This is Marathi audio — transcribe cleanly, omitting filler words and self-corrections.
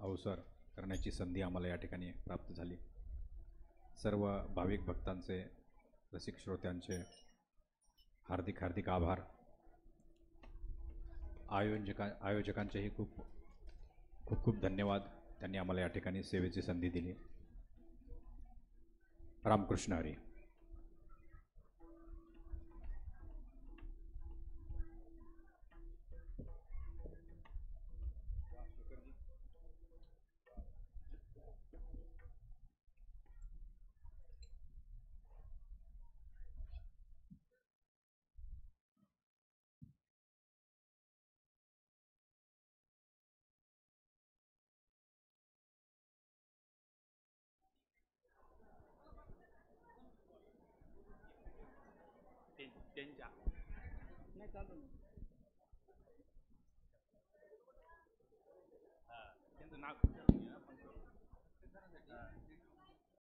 अवसर करण्याची संधी आम्हाला या ठिकाणी प्राप्त झाली. सर्व भाविक भक्तांचे, रसिक श्रोत्यांचे हार्दिक हार्दिक आभार. आयोजकांचेही खूप खूप खूप धन्यवाद. त्यांनी आम्हाला या ठिकाणी सेवेची संधी दिली. रामकृष्ण हरी. त्यांच्या नाही चालू त्यांचं नाव